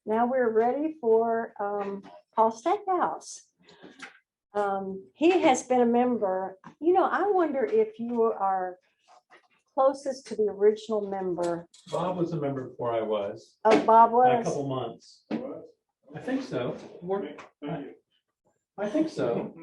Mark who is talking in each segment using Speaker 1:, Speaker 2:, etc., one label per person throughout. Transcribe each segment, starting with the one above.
Speaker 1: now we're ready for Paul Stackhouse. He has been a member. You know, I wonder if you are closest to the original member.
Speaker 2: Bob was a member before I was.
Speaker 1: Oh, Bob
Speaker 2: By a
Speaker 1: was?
Speaker 2: couple months. I think so. I think so.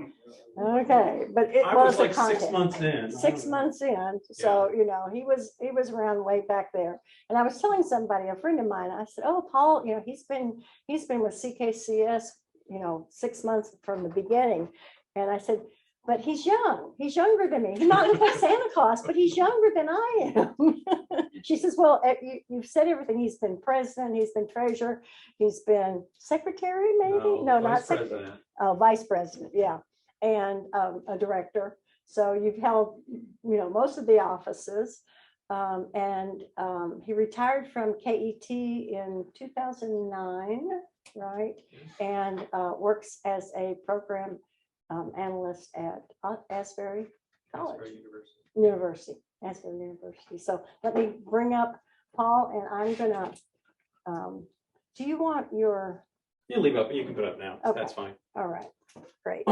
Speaker 1: Okay, but it
Speaker 2: I
Speaker 1: was
Speaker 2: was like
Speaker 1: a
Speaker 2: 6
Speaker 1: contact.
Speaker 2: months in.
Speaker 1: 6 months in, so you know he was around way back there. And I was telling somebody, a friend of mine, I said, "Oh, Paul, you know he's been with CKCS, you know, 6 months from the beginning." And I said, "But he's young. He's younger than me. He's not going to play Santa Claus, but he's younger than I am." She says, "Well, you've said everything. He's been president. He's been treasurer. He's been secretary, maybe. No, not secretary. Oh, vice president. Yeah." And a director. So you've held, you know, most of the offices. And he retired from KET in 2009, right? And works as a program analyst at Asbury College. University. Asbury University. So let me bring up Paul, and I'm gonna, do you want your?
Speaker 2: You leave up, you can put up now.
Speaker 1: Okay.
Speaker 2: That's fine.
Speaker 1: All right, great.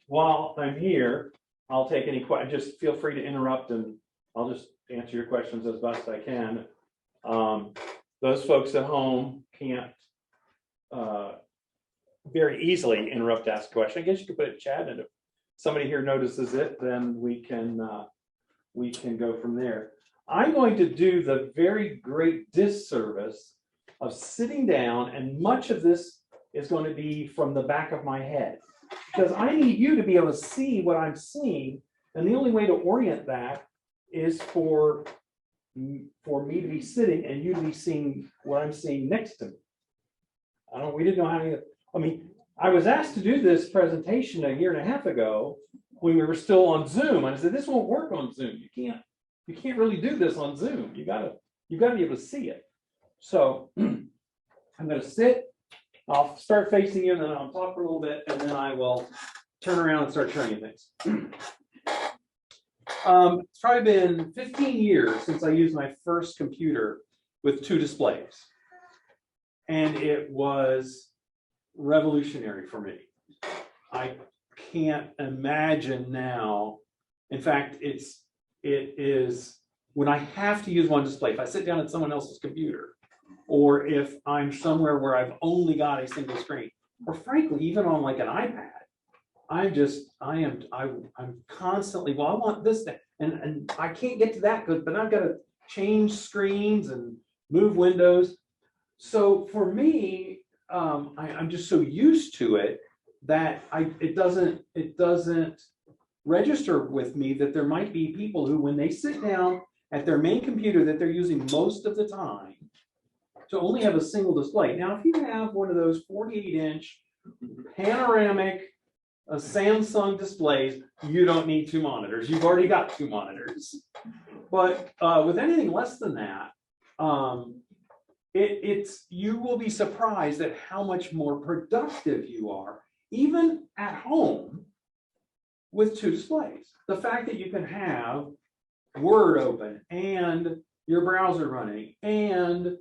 Speaker 2: While I'm here, I'll take any questions. Just feel free to interrupt and I'll just answer your questions as best I can. Those folks at home can't very easily interrupt to ask a question. I guess you could put it in chat, and if somebody here notices it, then we can go from there. I'm going to do the very great disservice of sitting down, and much of this is going to be from the back of my head, because I need you to be able to see what I'm seeing, and the only way to orient that is for me to be sitting and you to be seeing what I'm seeing next to me. We didn't know how to, I mean, I was asked to do this presentation a year and a half ago when we were still on Zoom, and I said, this won't work on Zoom. You can't really do this on Zoom. You gotta be able to see it. So I'm gonna sit. I'll start facing you, and then I'll talk for a little bit, and then I will turn around and start showing you things. It's probably been 15 years since I used my first computer with 2 displays. And it was revolutionary for me. I can't imagine now. In fact, it is when I have to use one display, if I sit down at someone else's computer, or if I'm somewhere where I've only got a single screen, or frankly, even on like an iPad, I'm constantly, well, I want this, and I can't get to that good, but I've got to change screens and move windows. So for me, I'm just so used to it that it doesn't register with me that there might be people who, when they sit down at their main computer that they're using most of the time, to only have a single display. Now, if you have one of those 48-inch panoramic Samsung displays, you don't need 2 monitors. You've already got 2 monitors. But with anything less than that, you will be surprised at how much more productive you are, even at home, with 2 displays. The fact that you can have Word open and your browser running, and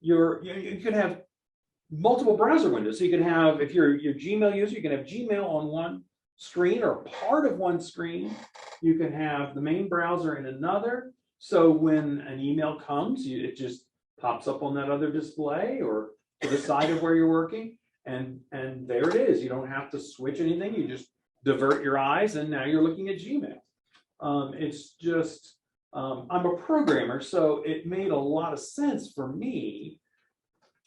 Speaker 2: you could have multiple browser windows. So you can have, if you're your Gmail user, you can have Gmail on one screen or part of one screen. You can have the main browser in another. So when an email comes, it just pops up on that other display or to the side of where you're working, and there it is. You don't have to switch anything. You just divert your eyes, and now you're looking at Gmail. It's just, I'm a programmer, so it made a lot of sense for me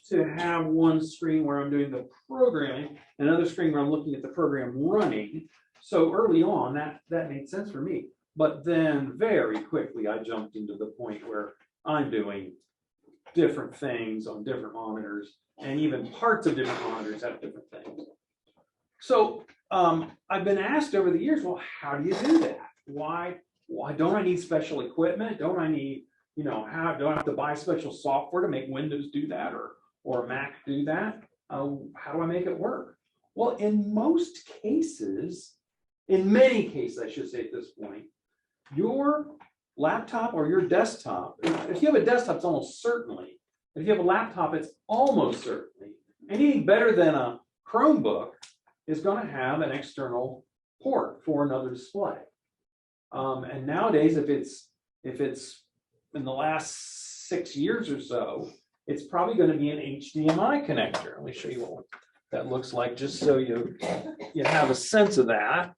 Speaker 2: to have one screen where I'm doing the programming, another screen where I'm looking at the program running. So early on, that made sense for me. But then very quickly, I jumped into the point where I'm doing different things on different monitors, and even parts of different monitors have different things. So I've been asked over the years, well, how do you do that? Why don't I need special equipment? Don't I need, how do I have to buy special software to make Windows do that, or Mac do that? How do I make it work? Well, in many cases, I should say at this point, your laptop or your desktop, if you have a desktop, it's almost certainly, if you have a laptop, it's almost certainly anything better than a Chromebook is going to have an external port for another display. And nowadays, if it's in the last 6 years or so, it's probably going to be an HDMI connector. Let me show you what that looks like, just so you have a sense of that.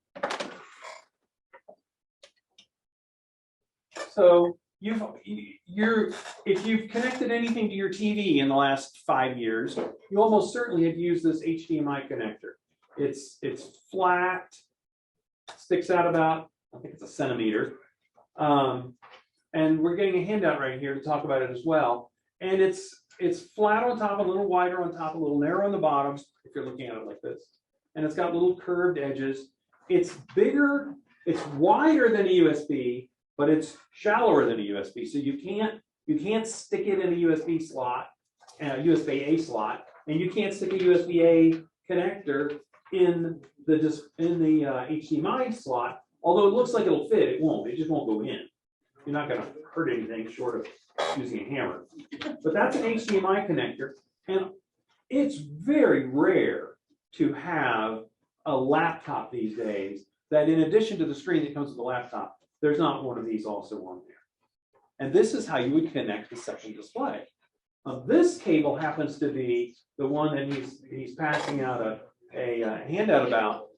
Speaker 2: So if you've connected anything to your TV in the last 5 years, you almost certainly have used this HDMI connector. It's flat, sticks out about, I think it's a centimeter. And we're getting a handout right here to talk about it as well. And it's flat on top, a little wider on top, a little narrow on the bottoms, if you're looking at it like this. And it's got little curved edges. It's bigger, it's wider than a USB, but it's shallower than a USB. So you can't stick it in a USB slot, USB-A slot, and you can't stick a USB-A connector in the HDMI slot. Although it looks like it'll fit, it won't. It just won't go in. You're not going to hurt anything short of using a hammer. But that's an HDMI connector, and it's very rare to have a laptop these days that, in addition to the screen that comes with the laptop, there's not one of these also on there. And this is how you would connect the second display. This cable happens to be the one that he's passing out a handout about,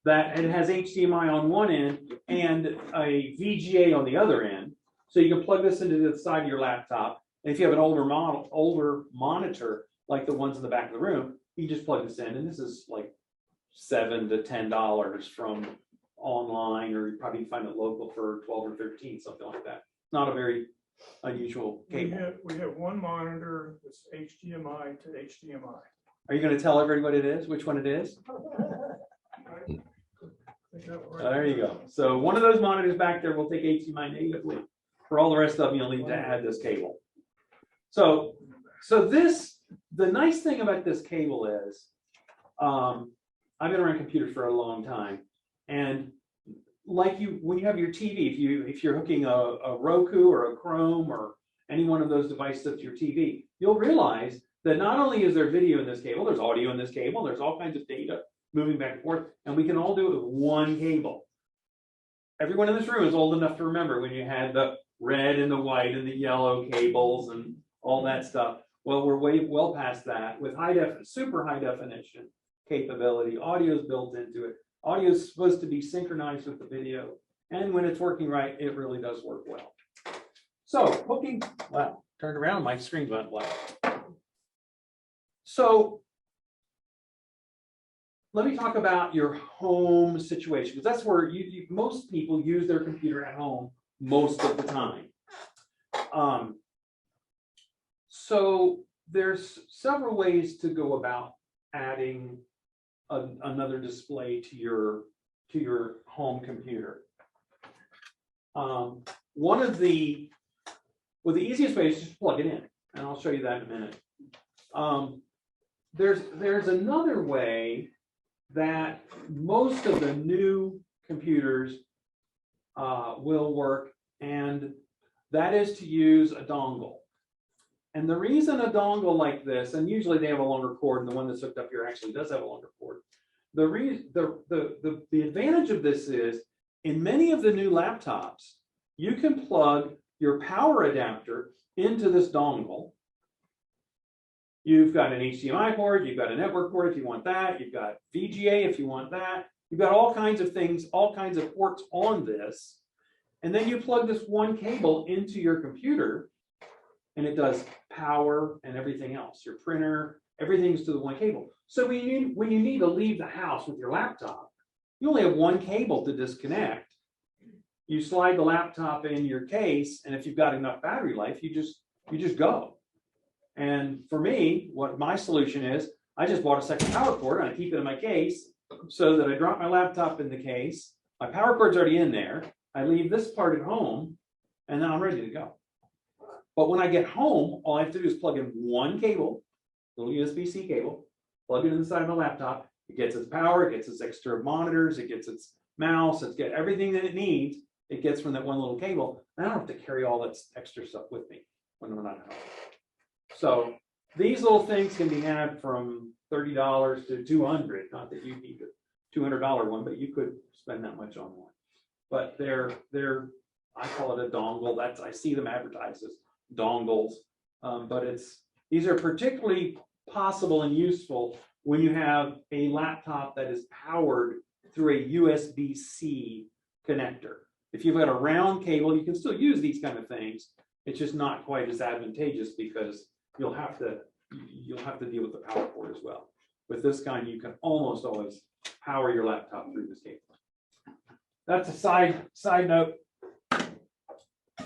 Speaker 2: that it has HDMI on one end and a VGA on the other end. So you can plug this into the side of your laptop. And if you have an older monitor, like the ones in the back of the room, you just plug this in. And this is like $7 to $10 from online, or you probably find it local for 12 or 13, something like that. Not a very unusual cable.
Speaker 3: We have one monitor that's HDMI to HDMI.
Speaker 2: Are you going to tell everybody what it is, which one it is? There you go. So one of those monitors back there will take HDMI natively. For all the rest of them, you'll need to add this cable. So the nice thing about this cable is, I've been around computers for a long time, and like when you have your TV, if you're hooking a Roku or a Chrome or any one of those devices up to your TV, you'll realize that not only is there video in this cable, there's audio in this cable, there's all kinds of data moving back and forth, and we can all do it with one cable. Everyone in this room is old enough to remember when you had the red and the white and the yellow cables and all that stuff. Well, we're way well past that with super high definition capability. Audio is built into it. Audio is supposed to be synchronized with the video, and when it's working right, it really does work well. So hooking, wow, turned around, my screen went black. So let me talk about your home situation, because that's where most people use their computer at home most of the time. So there's several ways to go about adding another display to your home computer. The easiest way is just plug it in, and I'll show you that in a minute. There's another way that most of the new computers will work, and that is to use a dongle. And the reason a dongle like this, and usually they have a longer cord, and the one that's hooked up here actually does have a longer cord. The advantage of this is, in many of the new laptops, you can plug your power adapter into this dongle. You've got an HDMI port, you've got a network port if you want that, you've got VGA if you want that, you've got all kinds of things, all kinds of ports on this, and then you plug this one cable into your computer, and it does power and everything else, your printer, everything's to the one cable. So when you need to leave the house with your laptop, you only have one cable to disconnect. You slide the laptop in your case, and if you've got enough battery life, you just go. And for me, what my solution is, I just bought a second power cord, and I keep it in my case so that I drop my laptop in the case. My power cord's already in there. I leave this part at home, and then I'm ready to go. But when I get home, all I have to do is plug in one cable, little USB-C cable, plug it inside my laptop. It gets its power, it gets its extra monitors, it gets its mouse, it gets everything that it needs. It gets from that one little cable. And I don't have to carry all that extra stuff with me when I'm not at home. So these little things can be had from $30 to $200. Not that you need a $200 one, but you could spend that much on one. But they're I call it a dongle. I see them advertised as dongles, but these are particularly possible and useful when you have a laptop that is powered through a USB-C connector. If you've got a round cable, you can still use these kind of things. It's just not quite as advantageous because you'll have to deal with the power cord as well. With this kind, you can almost always power your laptop through this cable. That's a side note.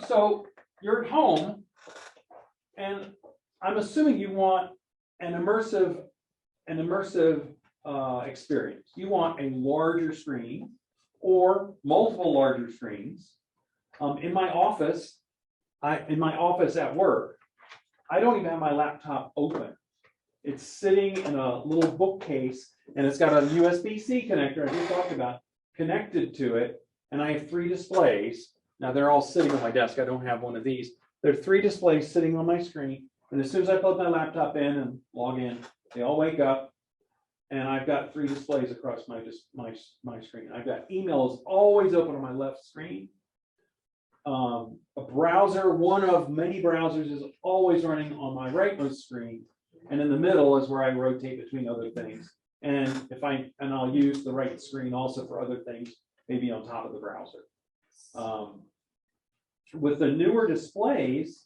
Speaker 2: So you're at home, and I'm assuming you want an immersive experience. You want a larger screen or multiple larger screens. In my office at work, I don't even have my laptop open. It's sitting in a little bookcase, and it's got a USB-C connector, as we talked about, connected to it. And I have 3 displays. Now they're all sitting on my desk. I don't have one of these. There are 3 displays sitting on my screen. And as soon as I plug my laptop in and log in, they all wake up. And I've got 3 displays across my screen. I've got emails always open on my left screen. A browser, one of many browsers, is always running on my rightmost screen. And in the middle is where I rotate between other things. And I'll use the right screen also for other things, maybe on top of the browser. With the newer displays,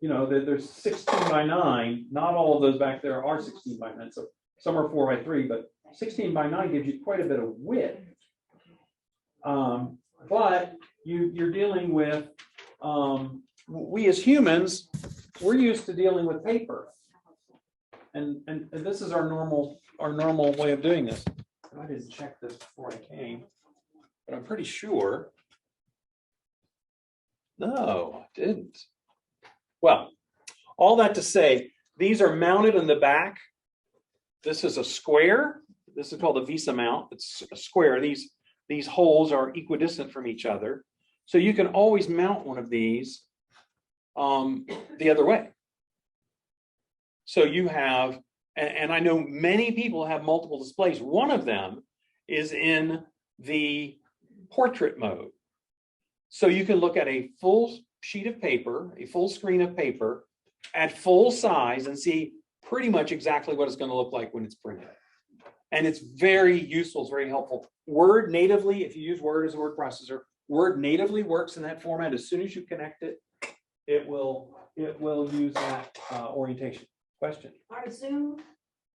Speaker 2: there's 16 by 9. Not all of those back there are 16 by 9. So some are 4 by 3, but 16 by 9 gives you quite a bit of width. But you're dealing with, we as humans, we're used to dealing with paper. And this is our normal way of doing this. I didn't check this before I came, but I'm pretty sure. No, I didn't. Well, all that to say, these are mounted in the back. This is a square. This is called a Visa mount. It's a square. These holes are equidistant from each other. So you can always mount one of these the other way. So you have, and I know many people have multiple displays. One of them is in the portrait mode. So you can look at a full sheet of paper, a full screen of paper at full size and see pretty much exactly what it's going to look like when it's printed. And it's very useful, it's very helpful. Word natively, if you use Word as a word processor, Word natively works in that format. As soon as you connect it, it will use that orientation. Question?
Speaker 1: Our Zoom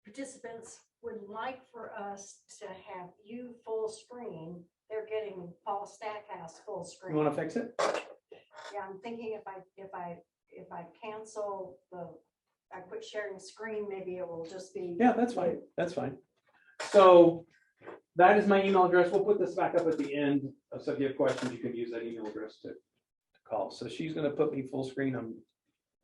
Speaker 1: participants would like for us to have you full screen. They're getting Paul Stackhouse full screen.
Speaker 2: You want to fix it?
Speaker 1: Yeah, I'm thinking if I cancel I quit sharing screen, maybe it will just be.
Speaker 2: Yeah, that's fine. That's fine. So that is my email address. We'll put this back up at the end. So if you have questions, you can use that email address to call. So she's going to put me full screen. I'm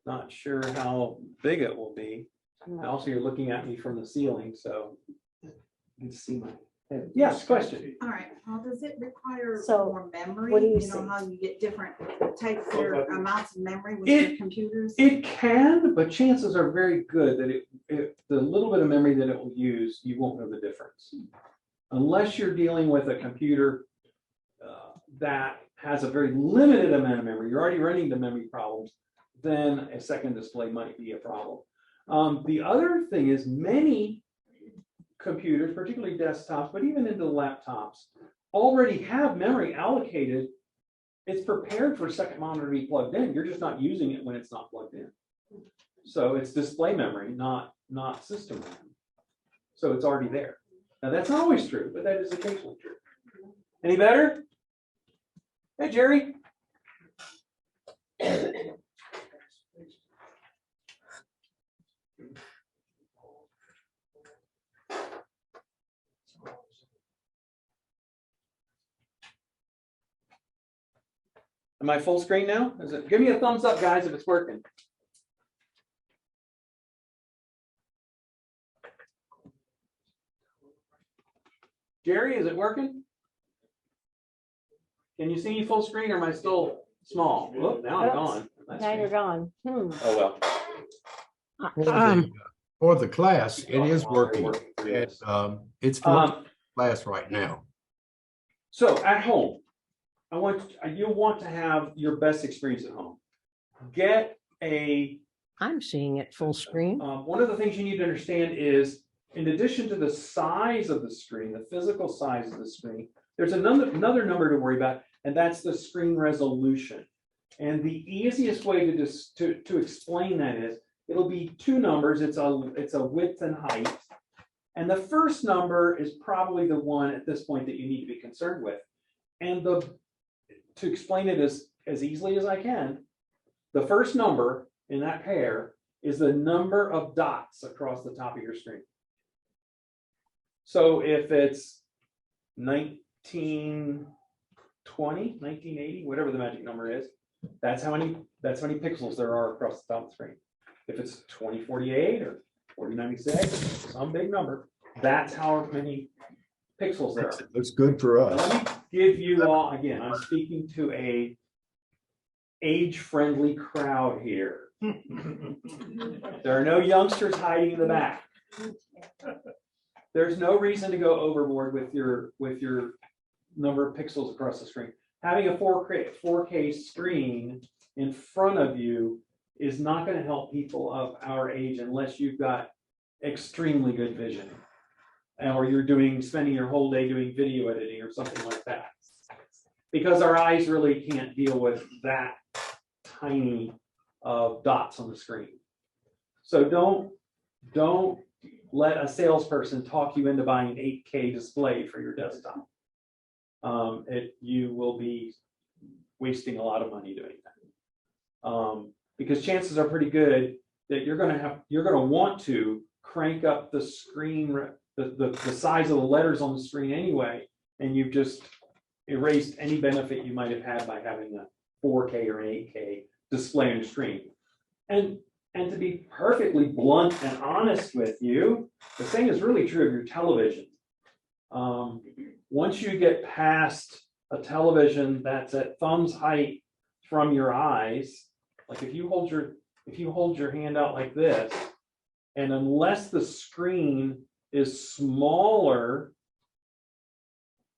Speaker 2: not sure how big it will be. And also, you're looking at me from the ceiling, so you can see my head. Yes, question.
Speaker 4: All right, well, does it require
Speaker 1: So,
Speaker 4: more memory?
Speaker 1: what do you
Speaker 4: know
Speaker 1: see?
Speaker 4: how you get different types or amounts of memory with
Speaker 2: It-
Speaker 4: your computers?
Speaker 2: It can, but chances are very good that the little bit of memory that it will use, you won't know the difference. Unless you're dealing with a computer that has a very limited amount of memory, you're already running into memory problems, then a second display might be a problem. The other thing is many computers, particularly desktops, but even into laptops, already have memory allocated. It's prepared for a second monitor to be plugged in. You're just not using it when it's not plugged in. So it's display memory, not system RAM. So it's already there. Now that's not always true, but that is occasionally true. Any better? Hey, Jerry. Am I full screen now? Give me a thumbs up, guys, if it's working. Jerry, is it working? Can you see me full screen or am I still small? Whoop, now I'm
Speaker 1: Oops.
Speaker 2: gone.
Speaker 1: Now you're gone.
Speaker 2: Oh, well.
Speaker 5: For the class, it is working.
Speaker 2: Yes.
Speaker 5: It's for class right now.
Speaker 2: So at home, you'll want to have your best experience at home. Get
Speaker 6: I'm seeing it full screen.
Speaker 2: one of the things you need to understand is, in addition to the size of the screen, the physical size of the screen, there's another number to worry about, and that's the screen resolution. And the easiest way to explain that is, it'll be two numbers. It's a width and height. And the first number is probably the one at this point that you need to be concerned with. And to explain it as easily as I can, the first number in that pair is the number of dots across the top of your screen. So if it's 1920, 1980, whatever the magic number is, that's how many pixels there are across the top of the screen. If it's 2048 or 4096, some big number, that's how many pixels there are.
Speaker 5: Looks good for us.
Speaker 2: Let me give you all, again, I'm speaking to a age-friendly crowd here. There are no youngsters hiding in the back. There's no reason to go overboard with your number of pixels across the screen. Having a 4K screen in front of you is not going to help people of our age unless you've got extremely good vision, or you're spending your whole day doing video editing or something like that. Because our eyes really can't deal with that tiny of dots on the screen. So don't let a salesperson talk you into buying an 8K display for your desktop. You will be wasting a lot of money doing that. Because chances are pretty good that you're going to want to crank up the screen, the size of the letters on the screen anyway, and you've just erased any benefit you might have had by having a 4K or an 8K display on your screen. And to be perfectly blunt and honest with you, the same is really true of your television. Once you get past a television that's at thumb's height from your eyes, like if you hold your hand out like this, and unless the screen is smaller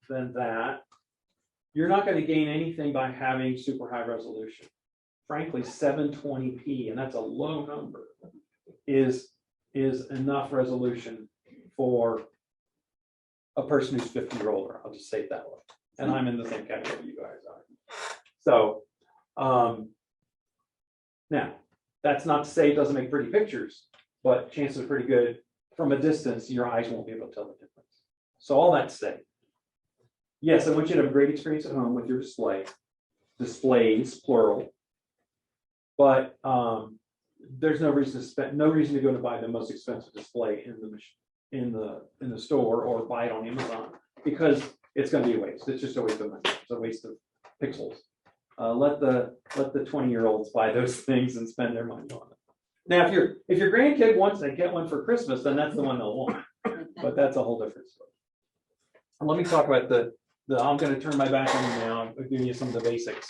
Speaker 2: than that, you're not going to gain anything by having super high resolution. Frankly, 720p, and that's a low number, is enough resolution for a person who's 50 or older. I'll just say it that way. And I'm in the same category you guys are. So now, that's not to say it doesn't make pretty pictures, but chances are pretty good from a distance, your eyes won't be able to tell the difference. So all that to say, yes, I want you to have a great experience at home with your displays, plural. But there's no reason to go to buy the most expensive display in the store or buy it on Amazon, because it's going to be a waste. It's just a waste of money. It's a waste of pixels. Let the 20-year-olds buy those things and spend their money on it. Now, if your grandkid wants to get one for Christmas, then that's the one they'll want. But that's a whole different story. And let me talk about I'm going to turn my back on you now. I'm giving you some of the basics.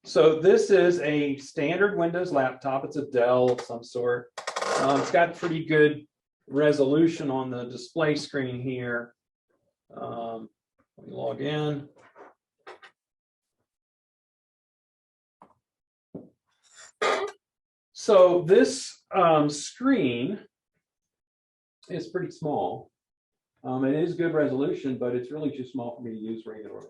Speaker 2: So this is a standard Windows laptop. It's a Dell of some sort. It's got pretty good resolution on the display screen here. Let me log in. So this screen is pretty small. It is good resolution, but it's really too small for me to use regularly.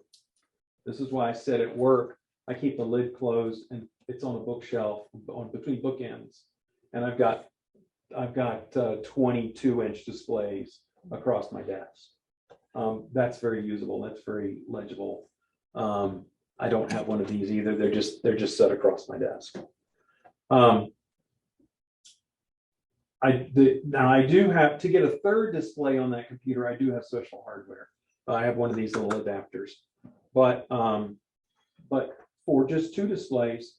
Speaker 2: This is why I said at work, I keep the lid closed and it's on a bookshelf between bookends. And I've got 22-inch displays across my desk. That's very usable. That's very legible. I don't have one of these either. They're just set across my desk. Now I do have to get a third display on that computer. I do have special hardware. I have one of these little adapters, but for just two displays,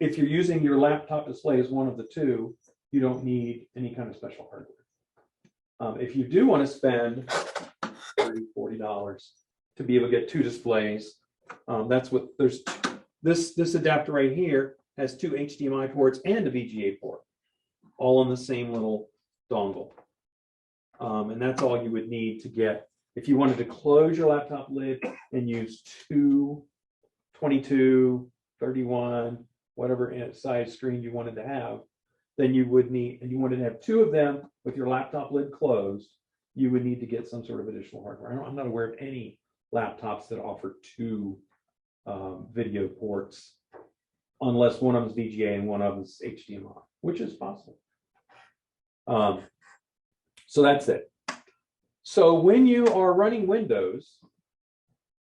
Speaker 2: if you're using your laptop display as one of the two, you don't need any kind of special hardware. If you do want to spend $30–40 to be able to get two displays, that's what there's this adapter right here has two HDMI ports and a VGA port, all on the same little dongle. And that's all you would need to get. If you wanted to close your laptop lid and use two 22, 31, whatever size screen you wanted to have, then you would need, and you wanted to have two of them with your laptop lid closed, you would need to get some sort of additional hardware. I'm not aware of any laptops that offer two video ports, unless one of them is VGA and one of them is HDMI, which is possible. So that's it. So when you are running Windows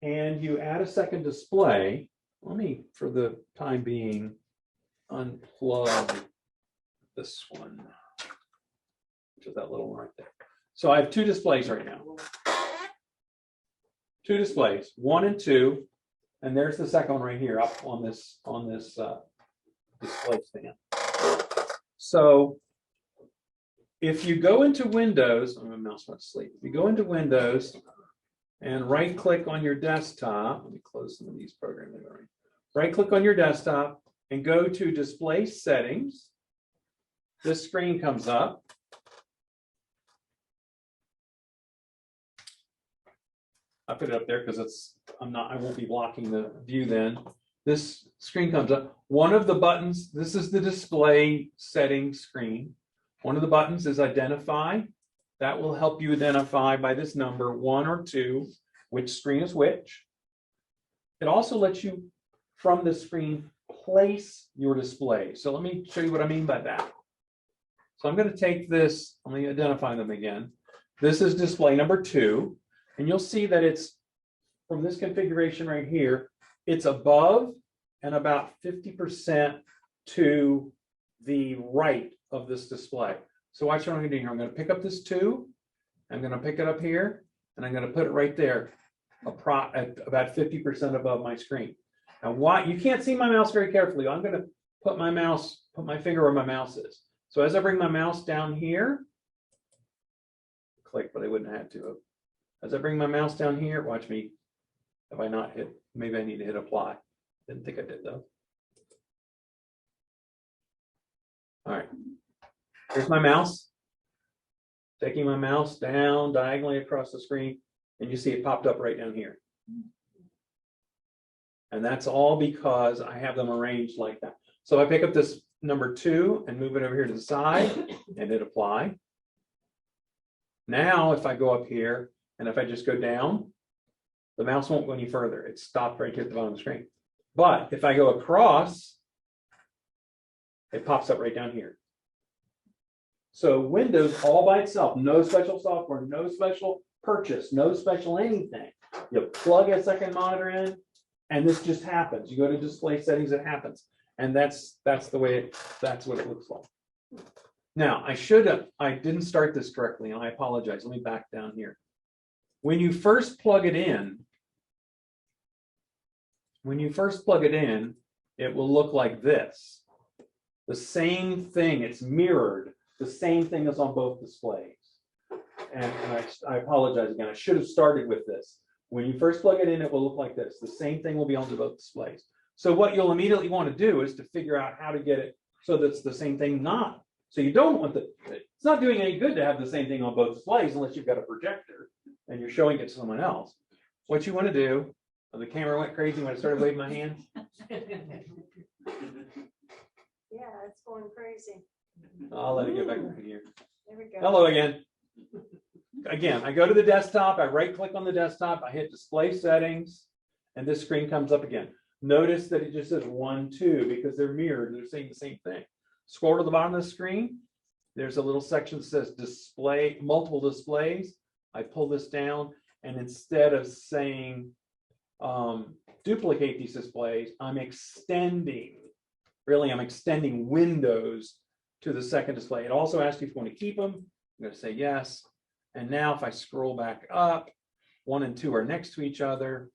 Speaker 2: and you add a second display, let me, for the time being, unplug this one, which is that little one right there. So I have two displays right now. Two displays, 1 and 2, and there's the second one right here up on this display stand. So if you go into Windows, my mouse went to sleep. If you go into Windows and right click on your desktop, let me close some of these programs. Right click on your desktop and go to display settings. This screen comes up. I put it up there because I won't be blocking the view then. This screen comes up. One of the buttons, this is the display settings screen. One of the buttons is identify. That will help you identify by this number 1 or 2, which screen is which. It also lets you, from the screen, place your display. So let me show you what I mean by that. So I'm going to take this, let me identify them again. This is display number 2. And you'll see that it's, from this configuration right here, it's above and about 50% to the right of this display. So watch what I'm going to do here. I'm going to pick up this 2. I'm going to pick it up here, and I'm going to put it right there, at about 50% above my screen. Now, why you can't see my mouse very carefully. I'm going to put my finger where my mouse is. So as I bring my mouse down here, click, but I wouldn't have to. As I bring my mouse down here, watch me. Have I not hit? Maybe I need to hit apply. Didn't think I did though. All right. Here's my mouse. Taking my mouse down diagonally across the screen, and you see it popped up right down here. And that's all because I have them arranged like that. So I pick up this number 2 and move it over here to the side and hit apply. Now, if I go up here, and if I just go down, the mouse won't go any further. It's stopped right here at the bottom of the screen. But if I go across, it pops up right down here. So Windows all by itself, no special software, no special purchase, no special anything. You plug a second monitor in, and this just happens. You go to display settings, it happens. And that's the way that's what it looks like. Now, I didn't start this correctly, and I apologize. Let me back down here. When you first plug it in, it will look like this. The same thing, it's mirrored, the same thing as on both displays. And I apologize again, I should have started with this. When you first plug it in, it will look like this. The same thing will be on both displays. So what you'll immediately want to do is to figure out how to get it so that's the same thing, so you don't want it's not doing any good to have the same thing on both displays unless you've got a projector and you're showing it to someone else. What you want to do, the camera went crazy when I started waving my hand.
Speaker 1: Yeah, it's going crazy.
Speaker 2: I'll let it get back right here.
Speaker 1: There we go.
Speaker 2: Hello again. Again, I go to the desktop, I right click on the desktop, I hit display settings, and this screen comes up again. Notice that it just says 1, 2 because they're mirrored, they're saying the same thing. Scroll to the bottom of the screen, there's a little section that says display, multiple displays. I pull this down, and instead of saying duplicate these displays, I'm extending Windows to the second display. It also asks you if you want to keep them. I'm going to say yes. And now if I scroll back up, 1 and 2 are next to each other.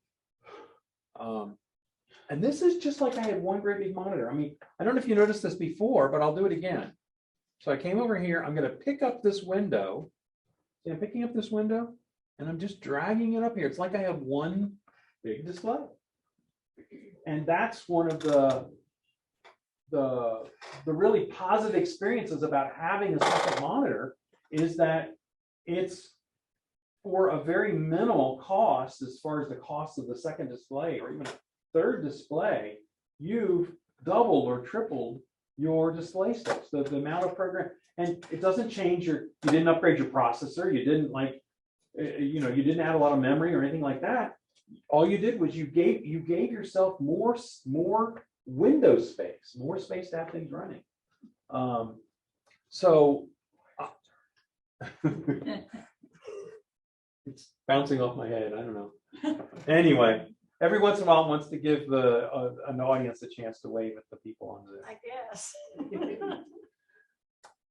Speaker 2: And this is just like I had one great big monitor. I mean, I don't know if you noticed this before, but I'll do it again. So I came over here, I'm going to pick up this window. See, I'm picking up this window and I'm just dragging it up here. It's like I have one big display. And that's one of the the really positive experiences about having a second monitor is that it's for a very minimal cost as far as the cost of the second display or even a third display, you've doubled or tripled your display space, the amount of program, and it doesn't change you didn't upgrade your processor, you didn't you didn't add a lot of memory or anything like that. All you did was you gave yourself more window space, more space to have things running. It's bouncing off my head. I don't know. Anyway, every once in a while, it wants to give an audience a chance to wave at the people on Zoom.
Speaker 1: I guess.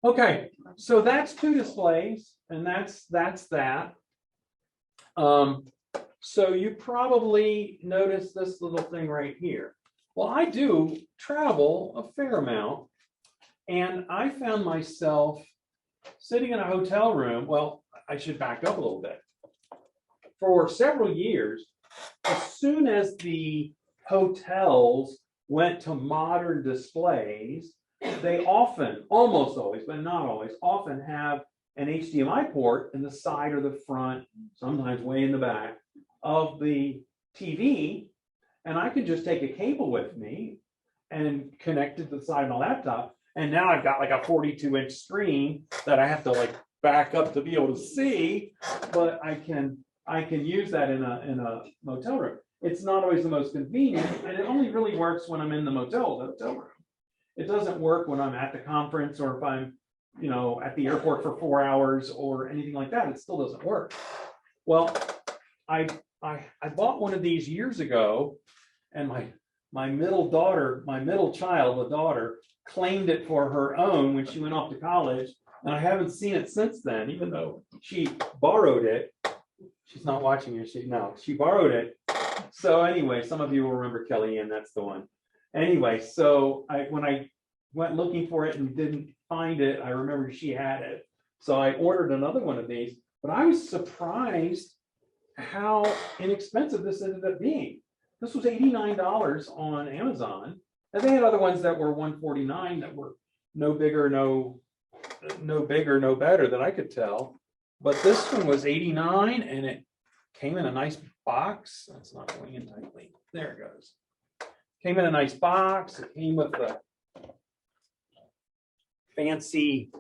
Speaker 2: Okay, so that's two displays, and that's that. So you probably noticed this little thing right here. Well, I do travel a fair amount, and I found myself sitting in a hotel room. Well, I should back up a little bit. For several years, as soon as the hotels went to modern displays, they often, almost always, but not always, often have an HDMI port in the side or the front, sometimes way in the back of the TV. And I can just take a cable with me and connect it to the side of my laptop. And now I've got like a 42-inch screen that I have to like back up to be able to see, but I can use that in a motel room. It's not always the most convenient, and it only really works when I'm in the hotel room. It doesn't work when I'm at the conference or if I'm, at the airport for 4 hours or anything like that. It still doesn't work. Well, I bought one of these years ago, and my middle child, the daughter, claimed it for her own when she went off to college, and I haven't seen it since then, even though she borrowed it. She's not watching you. She borrowed it. So anyway, some of you will remember Kellyanne, that's the one. Anyway, so when I went looking for it and didn't find it, I remember she had it. So I ordered another one of these, but I was surprised how inexpensive this ended up being. This was $89 on Amazon. And they had other ones that were $149 that were no bigger, no better that I could tell. But this one was $89 and it came in a nice box. That's not going in tightly. There it goes. Came in a nice box. It came with the fancy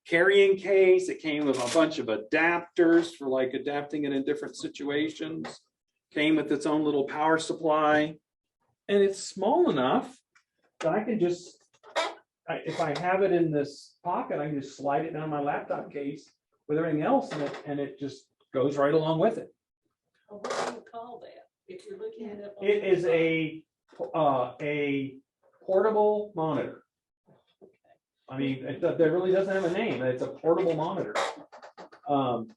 Speaker 2: carrying case. It came with a bunch of adapters for like adapting it in different situations. Came with its own little power supply. And it's small enough that I can just, if I have it in this pocket, I can just slide it down my laptop case with everything else in it, and it just goes right along with it.
Speaker 7: What do you call that? If you're looking at it.
Speaker 2: It is a portable monitor. I mean, it really doesn't have a name. It's a portable monitor. And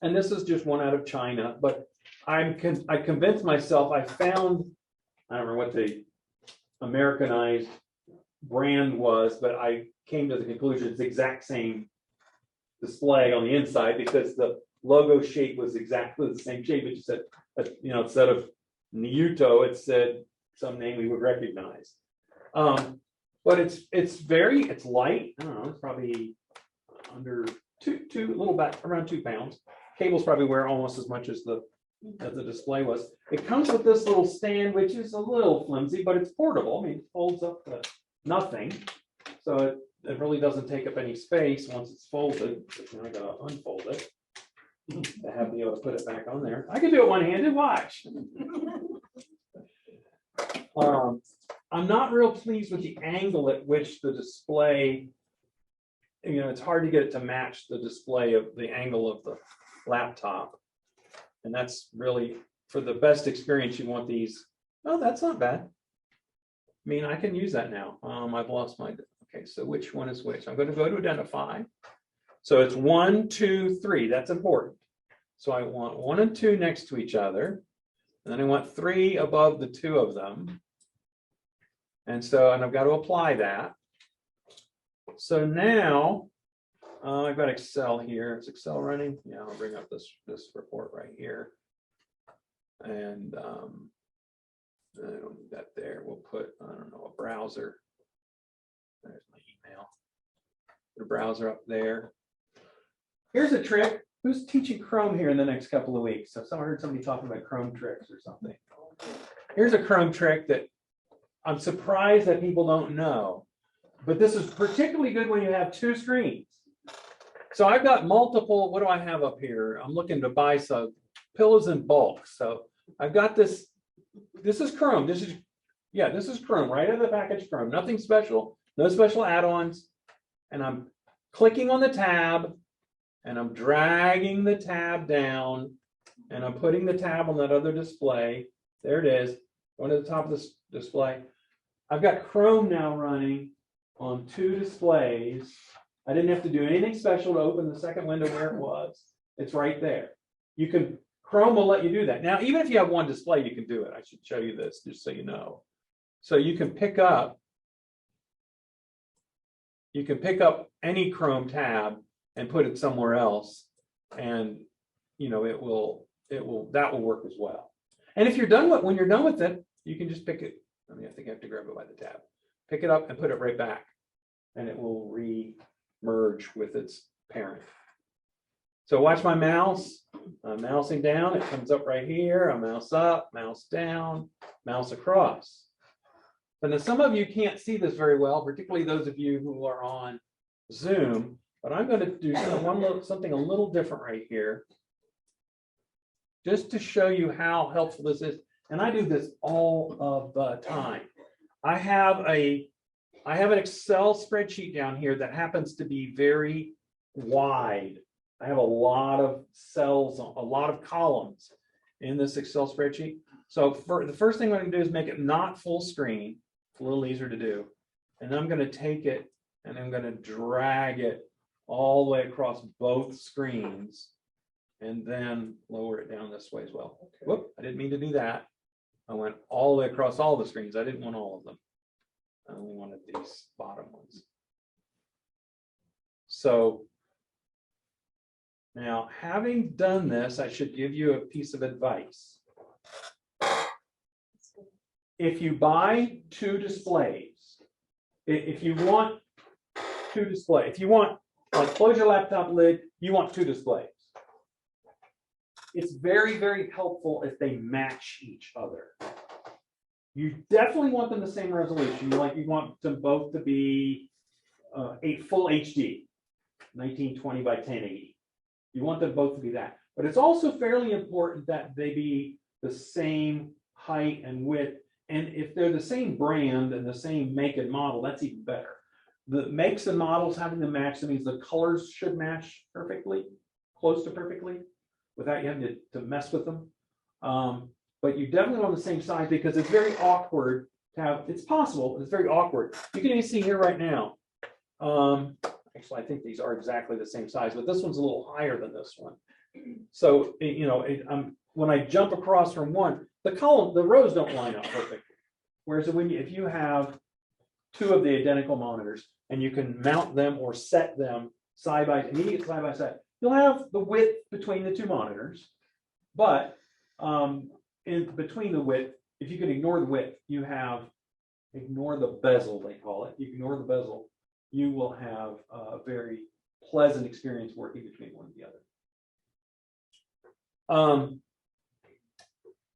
Speaker 2: this is just one out of China, but I convinced myself. I found, I don't remember what the Americanized brand was, but I came to the conclusion it's the exact same display on the inside because the logo shape was exactly the same shape. It just said, instead of Niuto, it said some name we would recognize. But it's light. I don't know, it's probably under around 2 pounds. Cables probably wear almost as much as the display was. It comes with this little stand, which is a little flimsy, but it's portable. I mean, it folds up to nothing. So it really doesn't take up any space once it's folded. I gotta unfold it to have be able to put it back on there. I can do it one-handed, watch. I'm not real pleased with the angle at which the display, it's hard to get it to match the display of the angle of the laptop. And that's really, for the best experience, you want these. Oh, that's not bad. I mean, I can use that now. I've lost my, okay, so which one is which? I'm going to go to identify. So it's 1, 2, 3. That's important. So I want 1 and 2 next to each other. And then I want 3 above the 2 of them. And I've got to apply that. So now I've got Excel here. Is Excel running? Yeah, I'll bring up this report right here. And I don't need that there. We'll put, I don't know, a browser. There's my email. Put a browser up there. Here's a trick. Who's teaching Chrome here in the next couple of weeks? So I heard somebody talking about Chrome tricks or something. Here's a Chrome trick that I'm surprised that people don't know, but this is particularly good when you have two screens. So I've got multiple, what do I have up here? I'm looking to buy some pillows in bulk. So I've got this is Chrome. This is Chrome, right out of the package Chrome. Nothing special, no special add-ons. And I'm clicking on the tab and I'm dragging the tab down and I'm putting the tab on that other display. There it is, going to the top of this display. I've got Chrome now running on two displays. I didn't have to do anything special to open the second window where it was. It's right there. Chrome will let you do that. Now, even if you have one display, you can do it. I should show you this just so you know. So you can pick up any Chrome tab and put it somewhere else, and that will work as well. And if you're done when you're done with it, you can just pick it. I think I have to grab it by the tab. Pick it up and put it right back, and it will re-merge with its parent. So watch my mouse. I'm mousing down. It comes up right here. I mouse up, mouse down, mouse across. And then some of you can't see this very well, particularly those of you who are on Zoom. But I'm going to do something a little different right here, just to show you how helpful this is. And I do this all of the time. I have an Excel spreadsheet down here that happens to be very wide. I have a lot of cells, a lot of columns in this Excel spreadsheet. So the first thing I'm going to do is make it not full screen. It's a little easier to do. And I'm going to take it and I'm going to drag it all the way across both screens and then lower it down this way as well. Okay. Whoop, I didn't mean to do that. I went all the way across all the screens. I didn't want all of them. I only wanted these bottom ones. So now, having done this, I should give you a piece of advice. If you buy two displays, if you want two displays, if you want, like, close your laptop lid, you want two displays. It's very, very helpful if they match each other. You definitely want them the same resolution. You want them both to be full HD, 1920 by 1080. You want them both to be that. But it's also fairly important that they be the same height and width. And if they're the same brand and the same make and model, that's even better. The makes and models having them match, that means the colors should match perfectly, close to perfectly, without you having to mess with them. But you definitely want the same size, because it's very awkward to have, it's possible, but it's very awkward. You can even see here right now. Actually, I think these are exactly the same size, but this one's a little higher than this one. So, when I jump across from one, the rows don't line up perfectly. Whereas if you have two of the identical monitors and you can mount them or set them side by side, you'll have the width between the two monitors. But in between the width, if you can ignore the width, ignore the bezel, they call it. You ignore the bezel, you will have a very pleasant experience working between one and the other.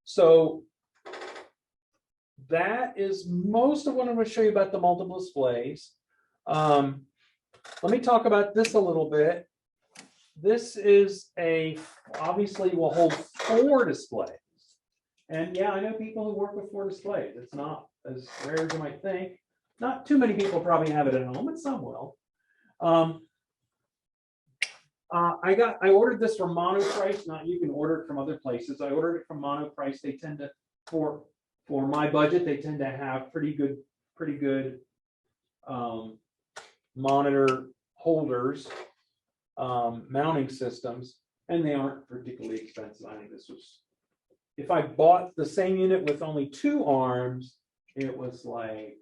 Speaker 2: So that is most of what I'm going to show you about the multiple displays. Let me talk about this a little bit. This is obviously will hold 4 displays. And yeah, I know people who work with 4 displays. It's not as rare as you might think. Not too many people probably have it at home, but some will. I ordered this from Monoprice. Not, you can order it from other places. I ordered it from Monoprice. They tend to, for my budget, they tend to have pretty good monitor holders, mounting systems, and they aren't particularly expensive. I think this was, if I bought the same unit with only 2 arms, it was like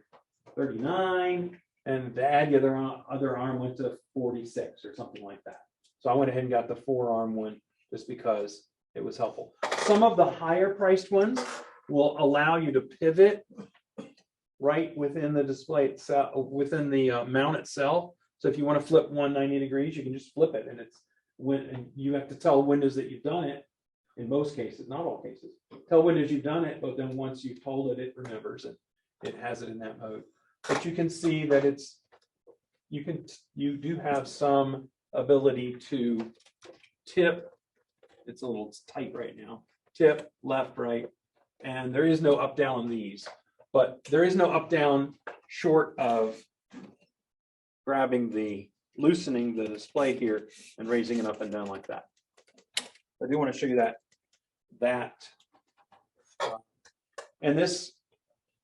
Speaker 2: $39, and to add the other arm went to $46 or something like that. So I went ahead and got the 4-arm one just because it was helpful. Some of the higher priced ones will allow you to pivot right within the display itself, within the mount itself. So if you want to flip 190 degrees, you can just flip it, and it's and you have to tell Windows that you've done it. In most cases, not all cases, tell Windows you've done it, but then once you've told it, it remembers and it has it in that mode. But you can see that you do have some ability to tip. It's a little tight right now. Tip left, right, and there is no up down on these, but there is no up down short of loosening the display here and raising it up and down like that. I do want to show you that. And this,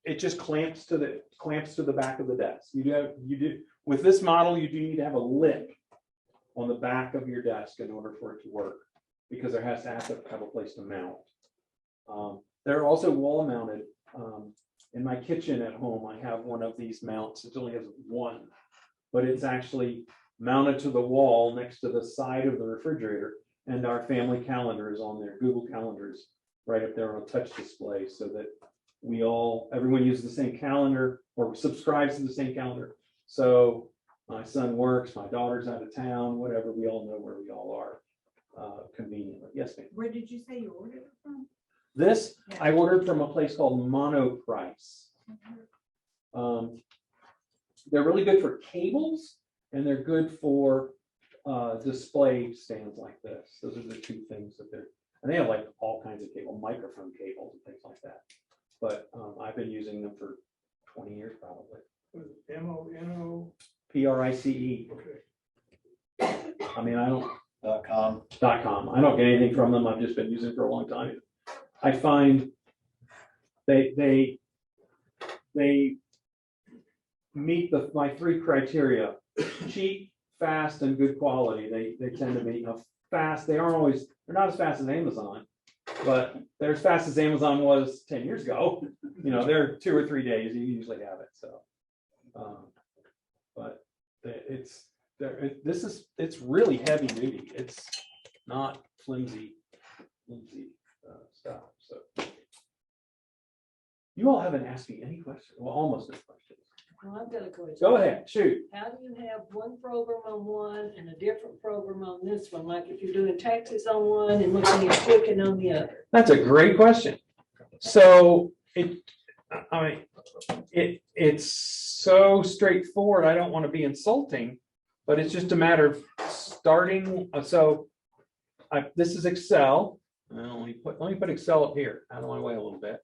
Speaker 2: it just clamps to the back of the desk. You do with this model, you do need to have a lip on the back of your desk in order for it to work, because there has to have a place to mount. They're also wall mounted. In my kitchen at home, I have one of these mounts. It only has one, but it's actually mounted to the wall next to the side of the refrigerator, and our family calendar is on there. Google Calendars right up there on a touch display, so that everyone uses the same calendar or subscribes to the same calendar. So my son works, my daughter's out of town, whatever, we all know where we all are conveniently. Yes, ma'am.
Speaker 4: Where did you say you ordered it from?
Speaker 2: This I ordered from a place called Monoprice. They're really good for cables, and they're good for display stands like this. Those are the two things that and they have like all kinds of cable, microphone cables and things like that. But I've been using them for 20 years probably.
Speaker 3: MONO.
Speaker 2: PRICE.
Speaker 3: Okay.
Speaker 2: I mean, I don't.
Speaker 8: .com.
Speaker 2: .com. I don't get anything from them. I've just been using it for a long time. I find they meet my three criteria: cheap, fast, and good quality. They tend to be fast. They're not as fast as Amazon, but they're as fast as Amazon was 10 years ago. You know, they're 2 or 3 days. You usually have it. So, but it's really heavy duty. It's not flimsy stuff. So you all haven't asked me any questions. Well, almost no questions.
Speaker 7: Well, I've got a question.
Speaker 2: Go ahead, shoot.
Speaker 7: How do you have one program on one and a different program on this one? Like if you're doing taxes on one and looking at cooking on the other?
Speaker 2: That's a great question. So it's so straightforward. I don't want to be insulting, but it's just a matter of starting. So this is Excel. Let me put Excel up here out of my way a little bit.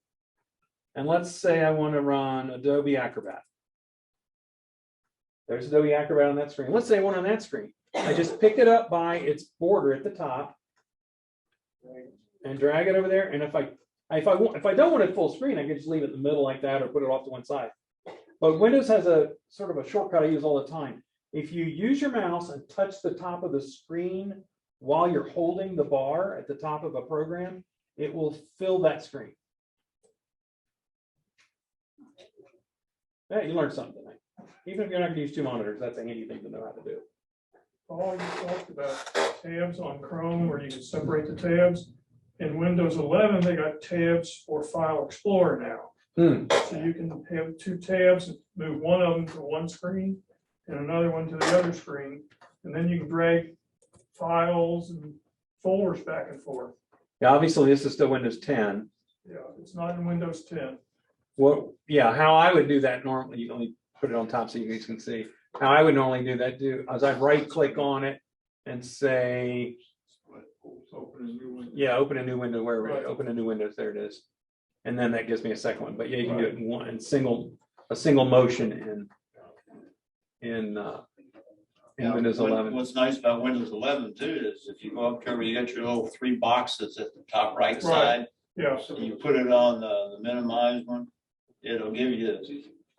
Speaker 2: And let's say I want to run Adobe Acrobat. There's Adobe Acrobat on that screen. Let's say I want on that screen. I just pick it up by its border at the top and drag it over there. And if I don't want it full screen, I can just leave it in the middle like that or put it off to one side. But Windows has a sort of a shortcut I use all the time. If you use your mouse and touch the top of the screen while you're holding the bar at the top of a program, it will fill that screen. Yeah, you learned something tonight. Even if you're not going to use 2 monitors, that's a handy thing to know how to do.
Speaker 3: Paul, you talked about tabs on Chrome where you can separate the tabs. In Windows 11, they got tabs for File Explorer now. So you can have 2 tabs and move one of them to one screen and another one to the other screen. And then you can drag files and folders back and forth.
Speaker 2: Yeah, obviously this is still Windows 10.
Speaker 3: Yeah, it's not in Windows 10.
Speaker 2: Well, yeah, how I would do that normally, you only put it on top so you guys can see. How I would normally do that is I'd right click on it and say,
Speaker 3: Open a new window.
Speaker 2: yeah, open a new window, wherever it is.
Speaker 3: Right.
Speaker 2: Open a new window, there it is. And then that gives me a second one. But yeah, you can do it in a single motion in Windows 11.
Speaker 8: What's nice about Windows 11 too is if you go up here, you got your little 3 boxes at the top right side.
Speaker 3: Yeah.
Speaker 8: So you put it on the minimize one, it'll give you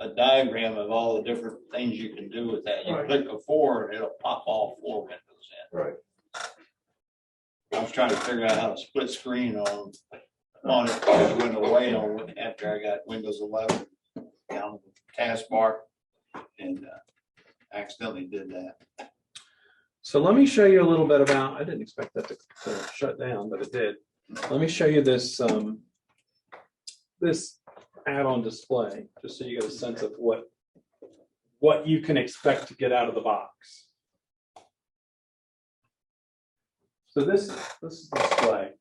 Speaker 8: a diagram of all the different things you can do with that. You
Speaker 3: Right.
Speaker 8: click a 4 and it'll pop all 4 windows in.
Speaker 3: Right.
Speaker 8: I was trying to figure out how to split screen on it, because it went away after I got Windows 11 down the taskbar and accidentally did that.
Speaker 2: So let me show you a little bit about, I didn't expect that to shut down, but it did. Let me show you this this add-on display, just so you get a sense of what you can expect to get out of the box. So this is the display.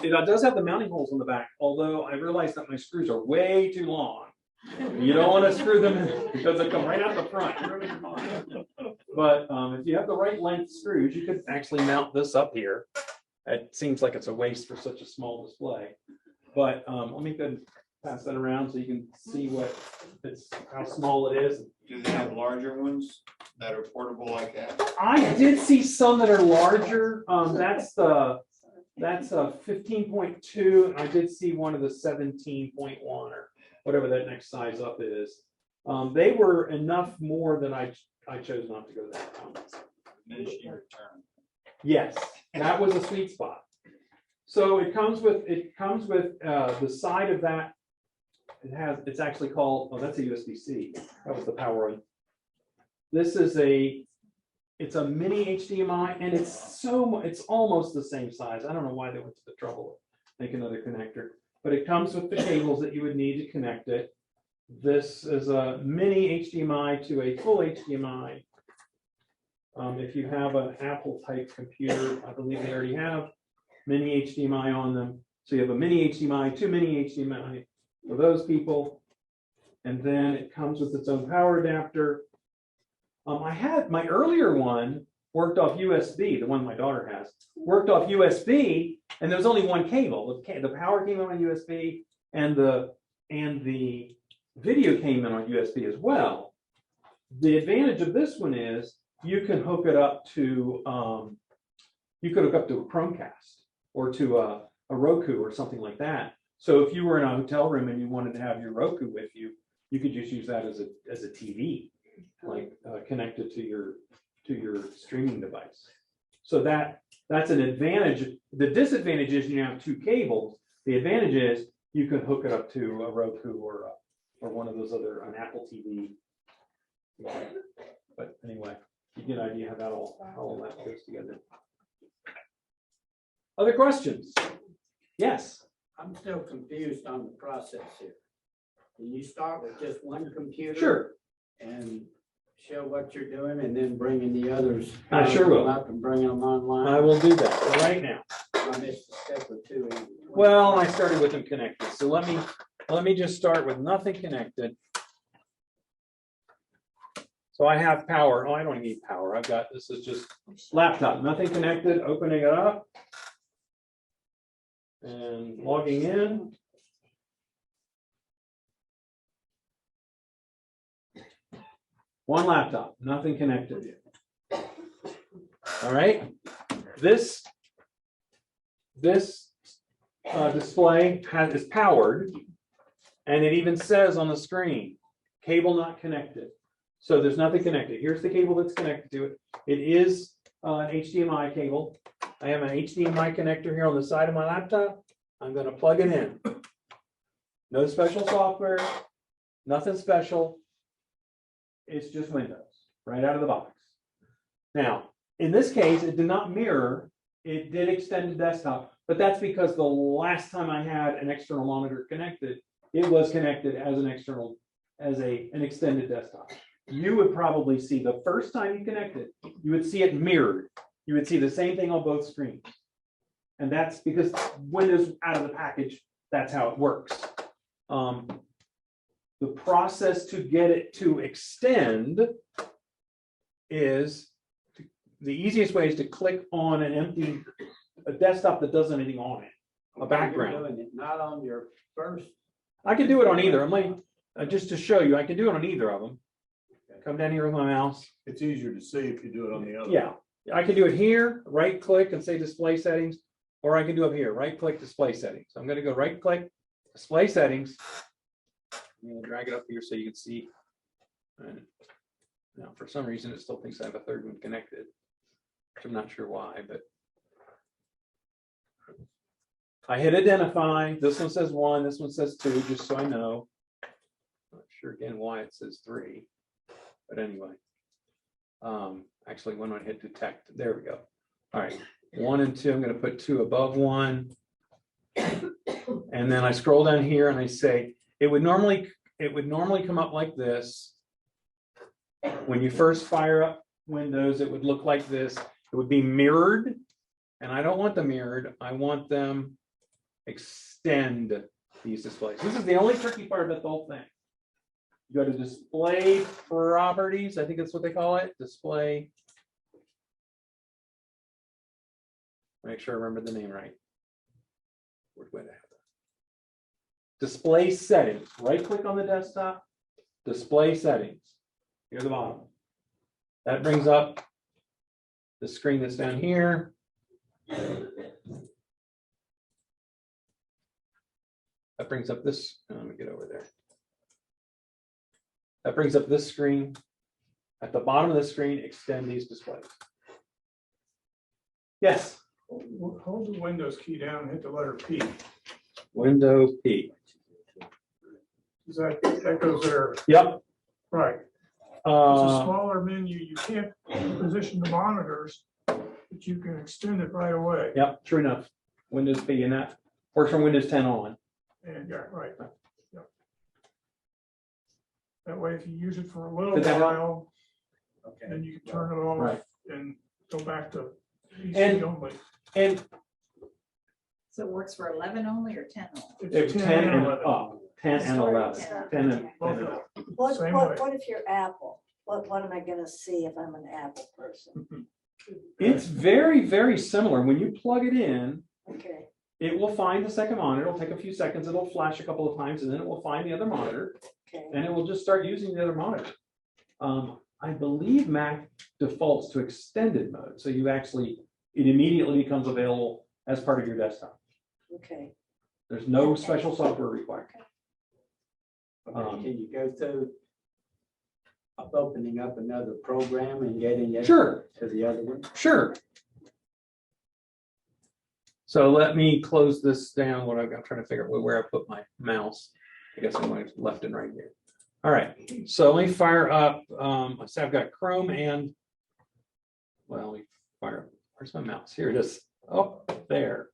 Speaker 2: It does have the mounting holes on the back, although I realized that my screws are way too long. You don't want to screw them in because they come right out the front. But if you have the right length screws, you could actually mount this up here. It seems like it's a waste for such a small display. But let me go and pass that around so you can see how small it is.
Speaker 8: Do they have larger ones that are portable like that?
Speaker 2: I did see some that are larger. That's a 15.2, and I did see one of the 17.1 or whatever that next size up is. They were enough more than I chose not to go that down.
Speaker 8: Diminishing return.
Speaker 2: Yes, that was a sweet spot. So it comes with the side of that. It's actually called, oh, that's a USB-C. That was the power one. This is it's a mini HDMI, and it's almost the same size. I don't know why they went to the trouble of making another connector, but it comes with the cables that you would need to connect it. This is a mini HDMI to a full HDMI. If you have an Apple type computer, I believe they already have mini HDMI on them. So you have a mini HDMI, 2 mini HDMI for those people. And then it comes with its own power adapter. I had my earlier one worked off USB, the one my daughter has, worked off USB, and there was only one cable. The power came in on USB, and the video came in on USB as well. The advantage of this one is you can hook it up to a Chromecast or to a Roku or something like that. So if you were in a hotel room and you wanted to have your Roku with you, you could just use that as a TV, like connected to your streaming device. So that's an advantage. The disadvantage is you have 2 cables. The advantage is you can hook it up to a Roku or one of those other, an Apple TV. But anyway, you get an idea how all that goes together. Other questions? Yes.
Speaker 9: I'm still confused on the process here. Can you start with just one computer?
Speaker 2: Sure.
Speaker 9: And show what you're doing and then bring in the others?
Speaker 2: I sure will.
Speaker 9: Up and bring them online?
Speaker 2: I will do that right now.
Speaker 9: I missed a step or two.
Speaker 2: Well, I started with them connected. So let me just start with nothing connected. So I have power. Oh, I don't need power. This is just laptop, nothing connected, opening it up and logging in. One laptop, nothing connected. All right. This display is powered, and it even says on the screen, cable not connected. So there's nothing connected. Here's the cable that's connected to it. It is an HDMI cable. I have an HDMI connector here on the side of my laptop. I'm going to plug it in. No special software, nothing special. It's just Windows right out of the box. Now, in this case, it did not mirror. It did extend the desktop, but that's because the last time I had an external monitor connected, it was connected as an extended desktop. You would probably see the first time you connected, you would see it mirrored. You would see the same thing on both screens. And that's because Windows out of the package, that's how it works. The process to get it to extend is, the easiest way is to click on a desktop that does anything on it, a background.
Speaker 9: You're doing it not on your first.
Speaker 2: I can do it on either. Just to show you, I can do it on either of them. Come down here with my mouse.
Speaker 10: It's easier to see if you do it on the other.
Speaker 2: Yeah, I can do it here, right click and say display settings, or I can do it here, right click display settings. So I'm going to go right click display settings. I'm going to drag it up here so you can see. And now, for some reason, it still thinks I have a third one connected, which I'm not sure why, but I hit identify. This one says 1, this one says 2, just so I know. Not sure again why it says 3, but anyway. Actually, when I hit detect, there we go. All right, 1 and 2. I'm going to put 2 above 1, and And then I scroll down here and I say, it would normally come up like this. When you first fire up Windows, it would look like this. It would be mirrored. And I don't want them mirrored. I want them extend these displays. This is the only tricky part about the whole thing. You go to display properties. I think that's what they call it. Display. Make sure I remember the name right. Where'd I have that? Display settings. Right click on the desktop. Display settings. Here at the bottom. That brings up the screen that's down here. That brings up this. Let me get over there. That brings up this screen. At the bottom of the screen, extend these displays. Yes.
Speaker 3: Hold the Windows key down and hit the letter P.
Speaker 2: Window P.
Speaker 3: Is that goes there?
Speaker 2: Yep.
Speaker 3: Right. It's a smaller menu. You can't position the monitors, but you can extend it right away.
Speaker 2: Yep, true enough. Windows P, and that works from Windows 10 on.
Speaker 3: And yeah, right. Yep. That way, if you use it for a little
Speaker 2: Did that help?
Speaker 3: while,
Speaker 9: Okay.
Speaker 3: then you can turn it off
Speaker 2: Right.
Speaker 3: and go back to PC
Speaker 2: And-
Speaker 3: only.
Speaker 2: And
Speaker 4: So it works for 11 only or 10 only?
Speaker 2: it's 10 and
Speaker 3: 11.
Speaker 2: up. 10 and 11. 10 and
Speaker 3: Both
Speaker 2: 10 and
Speaker 3: of
Speaker 2: up.
Speaker 3: them.
Speaker 1: What,
Speaker 3: Same
Speaker 1: what,
Speaker 3: way.
Speaker 1: what if you're Apple? What am I gonna see if I'm an Apple person?
Speaker 2: It's very, very similar. When you plug it in,
Speaker 1: Okay,
Speaker 2: it will find the second monitor. It'll take a few seconds. It'll flash a couple of times, and then it will find the other monitor,
Speaker 1: okay.
Speaker 2: and it will just start using the other monitor. I believe Mac defaults to extended mode, so you actually, it immediately becomes available as part of your desktop.
Speaker 1: Okay.
Speaker 2: There's no special software required.
Speaker 9: Okay, can you go through opening up another program and getting it
Speaker 2: Sure,
Speaker 9: to the other one?
Speaker 2: sure. So let me close this down. What I'm trying to figure out where I put my mouse. I guess I might have left and right here. All right, so let me fire up. So I've got Chrome and, well, let me fire up. Where's my mouse? Here it is. Oh, there.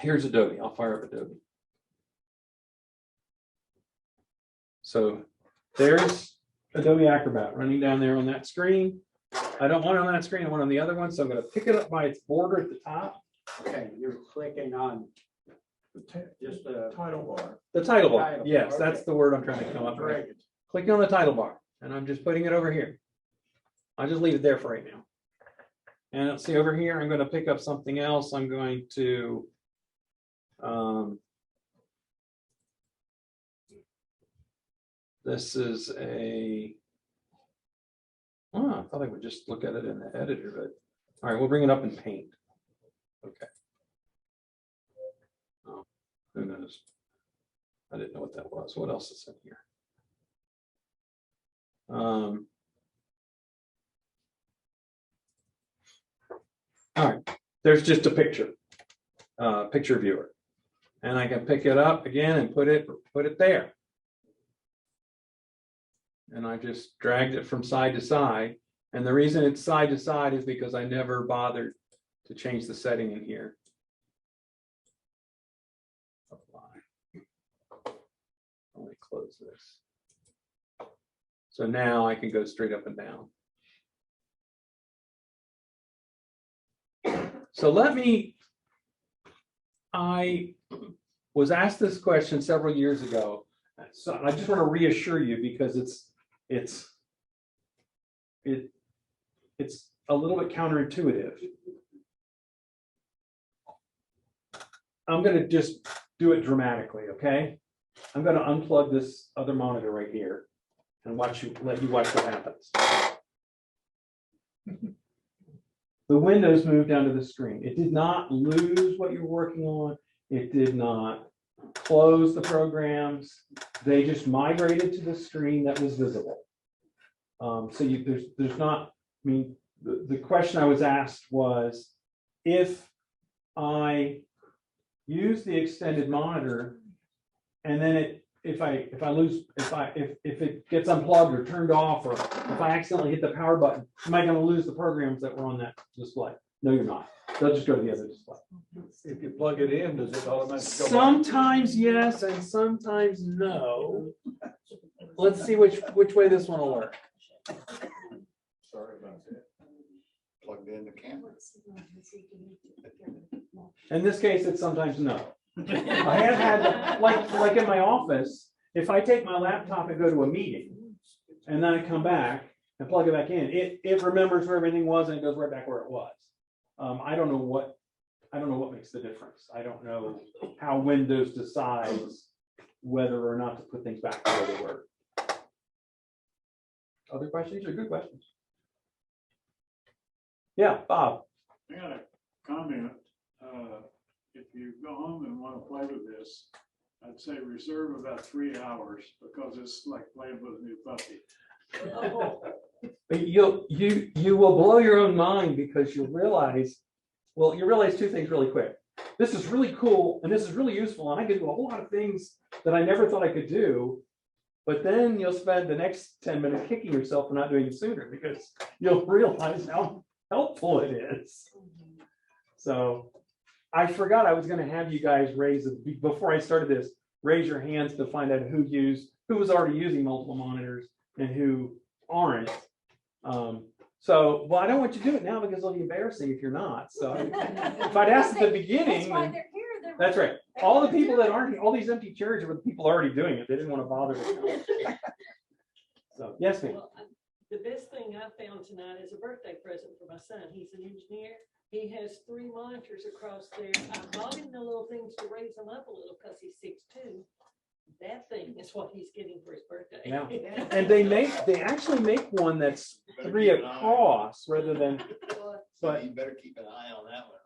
Speaker 2: Here's Adobe. I'll fire up Adobe. So there's Adobe Acrobat running down there on that screen. I don't want it on that screen. I want it on the other one. So I'm going to pick it up by its border at the top.
Speaker 9: Okay, you're clicking on
Speaker 3: Just
Speaker 9: just a.
Speaker 3: title bar.
Speaker 2: The title bar.
Speaker 9: Title bar,
Speaker 2: Yes, that's
Speaker 9: okay.
Speaker 2: the word I'm trying to come up with.
Speaker 3: Drag it.
Speaker 2: Clicking on the title bar, and I'm just putting it over here. I'll just leave it there for right now. And let's see over here, I'm going to pick up something else. I'm going to this is a, oh, I thought I would just look at it in the editor, but all right, we'll bring it up in Paint. Okay. Oh, who knows? I didn't know what that was. What else is in here? All right, there's just a picture viewer, and I can pick it up again and put it there. And I just dragged it from side to side. And the reason it's side to side is because I never bothered to change the setting in here. Apply. Let me close this. So now I can go straight up and down. So I was asked this question several years ago. So I just want to reassure you because it's a little bit counterintuitive. I'm going to just do it dramatically, okay? I'm going to unplug this other monitor right here and let you watch what happens. The windows moved down to the screen. It did not lose what you're working on. It did not close the programs. They just migrated to the screen that was visible. So there's not, I mean, the question I was asked was, if I use the extended monitor and then if it gets unplugged or turned off, or if I accidentally hit the power button, am I going to lose the programs that were on that display? No, you're not. They'll just go to the other display.
Speaker 10: If you plug it in, does it automatically go?
Speaker 2: Sometimes yes, and sometimes no. Let's see which way this one will work.
Speaker 10: Sorry about that.
Speaker 8: Plugged in the camera.
Speaker 2: In this case, it's sometimes no. I have had, like in my office, if I take my laptop and go to a meeting, and then I come back and plug it back in, it remembers where everything was and it goes right back where it was. I don't know what makes the difference. I don't know how Windows decides whether or not to put things back where they were. Other questions? These are good questions. Yeah, Bob.
Speaker 11: I got a comment. If you go home and want to play with this, I'd say reserve about 3 hours because it's like playing with a new puppy.
Speaker 2: You will blow your own mind because you realize two things really quick. This is really cool and this is really useful and I can do a whole lot of things that I never thought I could do. But then you'll spend the next 10 minutes kicking yourself for not doing it sooner because you'll realize how helpful it is. So I forgot I was going to have you guys before I started this, raise your hands to find out who was already using multiple monitors and who aren't. Well, I don't want you to do it now because it'll be embarrassing if you're not. So if I'd asked at the beginning, that's right. All the people that aren't, all these empty chairs are the people already doing it. They didn't want to bother. So yes, ma'am.
Speaker 7: Well, the best thing I found tonight is a birthday present for my son. He's an engineer. He has 3 monitors across there. I bought him the little things to raise him up a little because he's 6'2". That thing is what he's getting for his birthday.
Speaker 2: Yeah. And they actually make one that's 3 across rather than. But
Speaker 8: You better keep an eye on that one.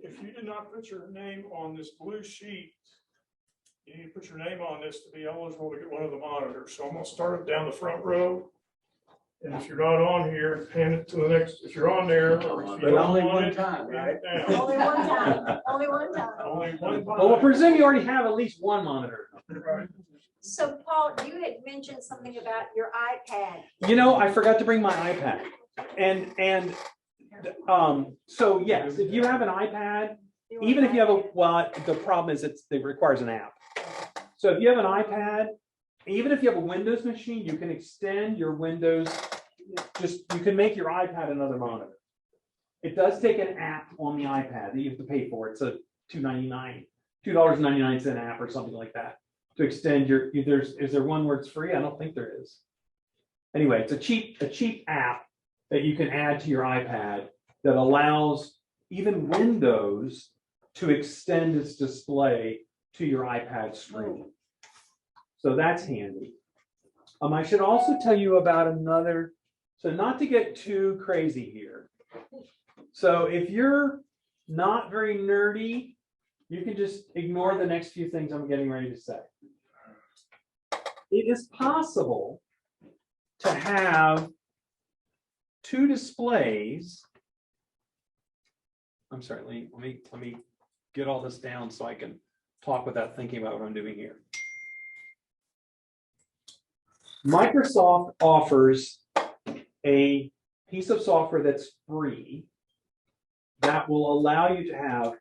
Speaker 3: If you did not put your name on this blue sheet, you need to put your name on this to be eligible to get one of the monitors. So I'm gonna start it down the front row. And if you're not on here, hand it to the next, if you're on there. Or if you
Speaker 9: But
Speaker 3: don't
Speaker 9: only
Speaker 3: want
Speaker 9: one
Speaker 3: it,
Speaker 9: time,
Speaker 3: hand it
Speaker 9: right?
Speaker 3: down.
Speaker 1: Only one time, only one time.
Speaker 3: Only one time.
Speaker 2: well, we'll presume you already have at least one monitor.
Speaker 3: Right.
Speaker 1: So Paul, you had mentioned something about your iPad.
Speaker 2: I forgot to bring my iPad. So yes, if you have an iPad, even if you have the problem is it requires an app. So if you have an iPad, even if you have a Windows machine, you can extend your Windows. You can make your iPad another monitor. It does take an app on the iPad that you have to pay for. It's a $2.99 app or something like that to extend your. Is there one where it's free? I don't think there is. Anyway, it's a cheap app that you can add to your iPad that allows even Windows to extend its display to your iPad screen. So that's handy. I should also tell you about another, so not to get too crazy here. So if you're not very nerdy, you can just ignore the next few things I'm getting ready to say. It is possible to have 2 displays. I'm sorry, let me get all this down so I can talk without thinking about what I'm doing here. Microsoft offers a piece of software that's free that will allow you to have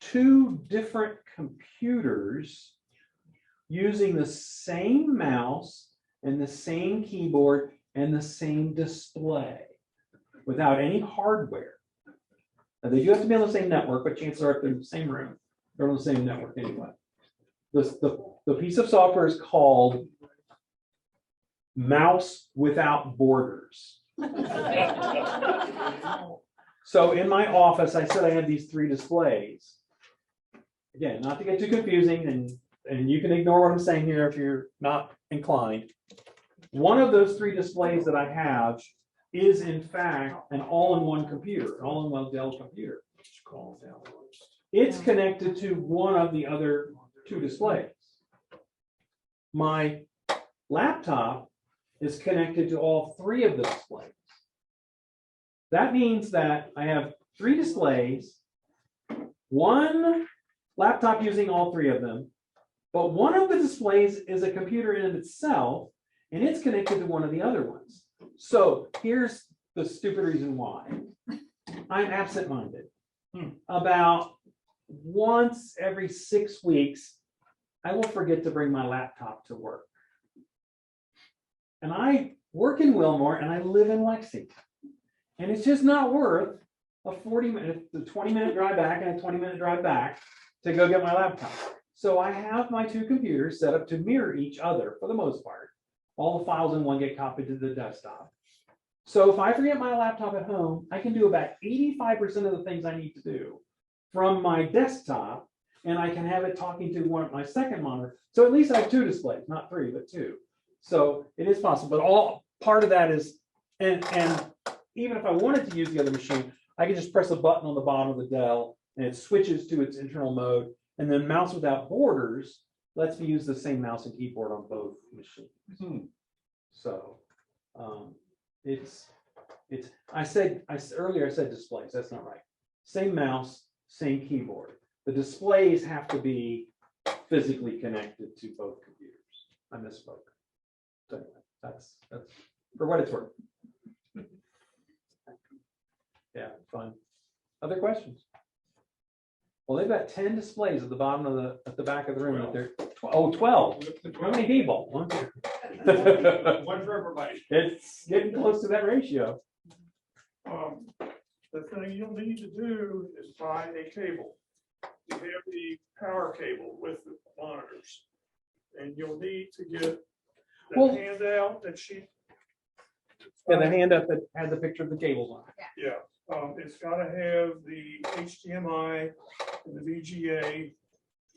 Speaker 2: 2 different computers using the same mouse and the same keyboard and the same display without any hardware. Now, they do have to be on the same network, but chances are if they're in the same room, they're on the same network anyway. The piece of software is called Mouse Without Borders. So in my office, I said I had these 3 displays. Again, not to get too confusing, and you can ignore what I'm saying here if you're not inclined. One of those 3 displays that I have is in fact an all-in-one computer, an all-in-one Dell computer. It's connected to one of the other 2 displays. My laptop is connected to all 3 of the displays. That means that I have 3 displays, 1 laptop using all 3 of them, but one of the displays is a computer in itself, and it's connected to one of the other ones. So here's the stupid reason why. I'm absent-minded. About once every 6 weeks, I will forget to bring my laptop to work. And I work in Wilmore and I live in Lexington. And it's just not worth a 20-minute drive back and a 20-minute drive back to go get my laptop. So I have my two computers set up to mirror each other for the most part. All the files in one get copied to the desktop. So if I forget my laptop at home, I can do about 85% of the things I need to do from my desktop, and I can have it talking to my second monitor. So at least I have two displays, not three, but two. So it is possible, but all part of that is, and even if I wanted to use the other machine, I can just press a button on the bottom of the Dell and it switches to its internal mode. And then Mouse Without Borders lets me use the same mouse and keyboard on both machines. So earlier I said displays. That's not right. Same mouse, same keyboard. The displays have to be physically connected to both computers. I misspoke. So anyway, that's for what it's worth. Yeah, fun. Other questions? Well, they've got 10 displays at the bottom of at the back of the room. That they're 12. How many people? One
Speaker 3: for everybody.
Speaker 2: It's getting close to that ratio.
Speaker 3: The thing you'll need to do is buy a cable. You have the power cable with the monitors. And you'll need to get the handout that she.
Speaker 2: Yeah, the handout that had the picture of the cables on it.
Speaker 3: Yeah, it's gotta have the HDMI and the VGA.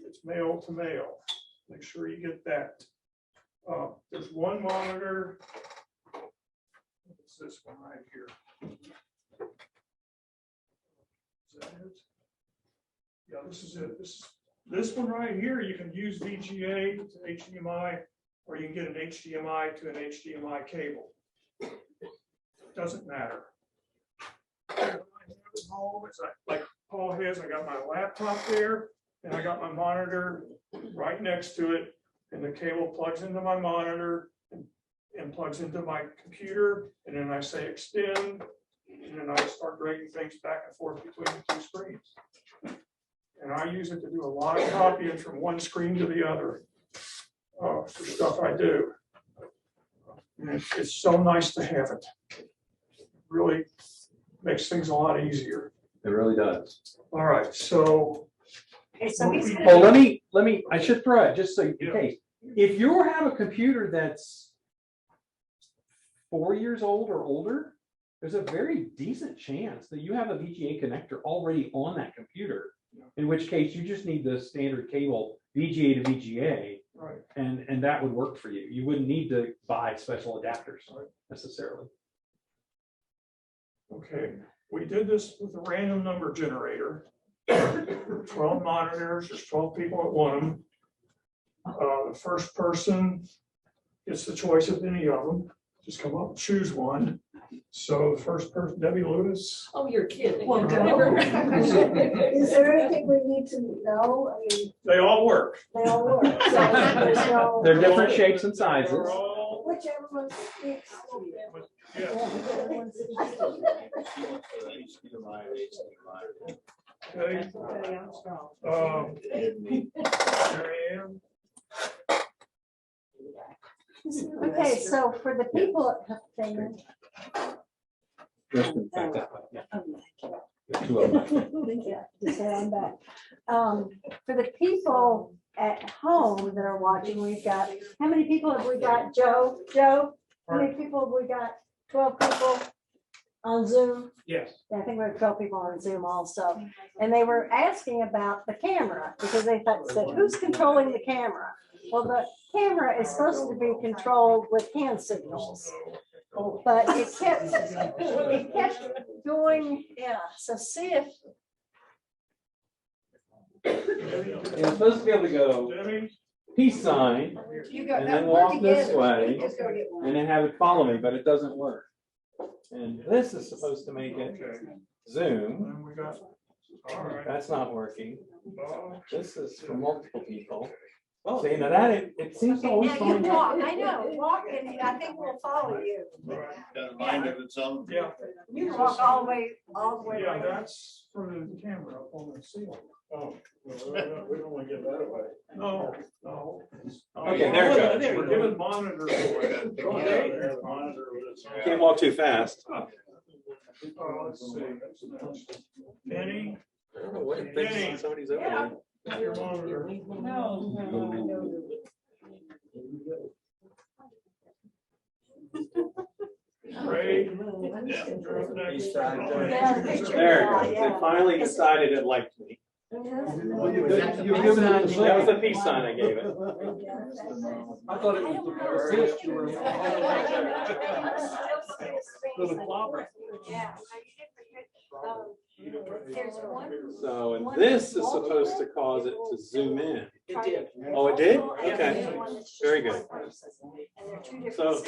Speaker 3: It's male to male. Make sure you get that. There's one monitor. It's this one right here. Is that it? Yeah, this is it. This one right here, you can use VGA to HDMI, or you can get an HDMI to an HDMI cable. Doesn't matter. Home, it's like Paul has, I got my laptop there, and I got my monitor right next to it, and the cable plugs into my monitor and plugs into my computer, and then I say extend, and then I start dragging things back and forth between the two screens. And I use it to do a lot of copying from one screen to the other for stuff I do. And it's so nice to have it. Really makes things a lot easier.
Speaker 2: It really does.
Speaker 3: All right, so.
Speaker 1: Okay, so he's gonna
Speaker 2: Oh, let me, I should throw it just so in case. If you have a computer that's 4 years old or older, there's a very decent chance that you have a VGA connector already on that computer. In which case you just need the standard cable VGA to VGA,
Speaker 3: right,
Speaker 2: and that would work for you. You wouldn't need to buy special adapters necessarily.
Speaker 3: Okay, we did this with a random number generator. 12 monitors, there's 12 people at one. The first person gets the choice of any of them. Just come up and choose one. So the first person, Debbie Lewis.
Speaker 7: Oh, you're kidding.
Speaker 3: Well,
Speaker 1: Is there anything we need to know? I mean,
Speaker 3: They all work.
Speaker 1: they all work. So there's no.
Speaker 2: They're different shapes and sizes.
Speaker 3: They're all,
Speaker 1: Whichever one speaks.
Speaker 3: yeah. Okay. Mary Ann.
Speaker 1: Okay, so for the people, for the people at home that are watching, we've got, how many people have we got, Joe? Joe, how many people have we got? 12 people on Zoom?
Speaker 3: Yes.
Speaker 1: Yeah, I think we have 12 people on Zoom also. And they were asking about the camera because they said, who's controlling the camera? Well, the camera is supposed to be controlled with hand signals, but it kept going. Yeah, so see if.
Speaker 2: It's supposed to be able to go
Speaker 3: Debbie.
Speaker 2: peace sign
Speaker 1: You go,
Speaker 2: and then walk this way and then have it follow me, but it doesn't work. And this is supposed to make it
Speaker 3: Okay.
Speaker 2: zoom.
Speaker 3: And we got, all right.
Speaker 2: That's not working. This is for multiple people. See, now that, it seems to always
Speaker 1: Yeah, you
Speaker 2: find.
Speaker 1: walk, I know, walk, and I think we'll follow you.
Speaker 8: Got a mind of its own.
Speaker 3: Yeah.
Speaker 1: You can walk all the way
Speaker 3: Yeah,
Speaker 1: around.
Speaker 3: that's for the camera up on the ceiling.
Speaker 10: Oh, well, we don't want to get that away.
Speaker 3: No, no.
Speaker 2: Okay, there it goes.
Speaker 3: We're giving monitors away.
Speaker 10: Yeah, monitor this.
Speaker 2: Can't walk too fast.
Speaker 3: Let's see. Penny,
Speaker 10: I don't know what it
Speaker 3: Penny.
Speaker 10: thinks somebody's over
Speaker 1: Yeah.
Speaker 10: there.
Speaker 3: your monitor. Ray.
Speaker 9: East side,
Speaker 1: Yeah, the picture.
Speaker 2: There it
Speaker 1: Yeah,
Speaker 2: goes. They
Speaker 1: yeah.
Speaker 2: finally decided it liked me.
Speaker 10: Well, you
Speaker 9: Was that the
Speaker 10: you're
Speaker 9: peace
Speaker 10: giving
Speaker 9: sign
Speaker 10: it the
Speaker 9: you
Speaker 2: That was
Speaker 10: same.
Speaker 2: the peace sign I gave it.
Speaker 10: I thought it was the fist you were. Little flopper.
Speaker 1: Yeah. There's one.
Speaker 2: So, and this is supposed to cause it to zoom in.
Speaker 1: It did.
Speaker 2: Oh, it did? Okay. Very good.
Speaker 1: And they're two different
Speaker 2: So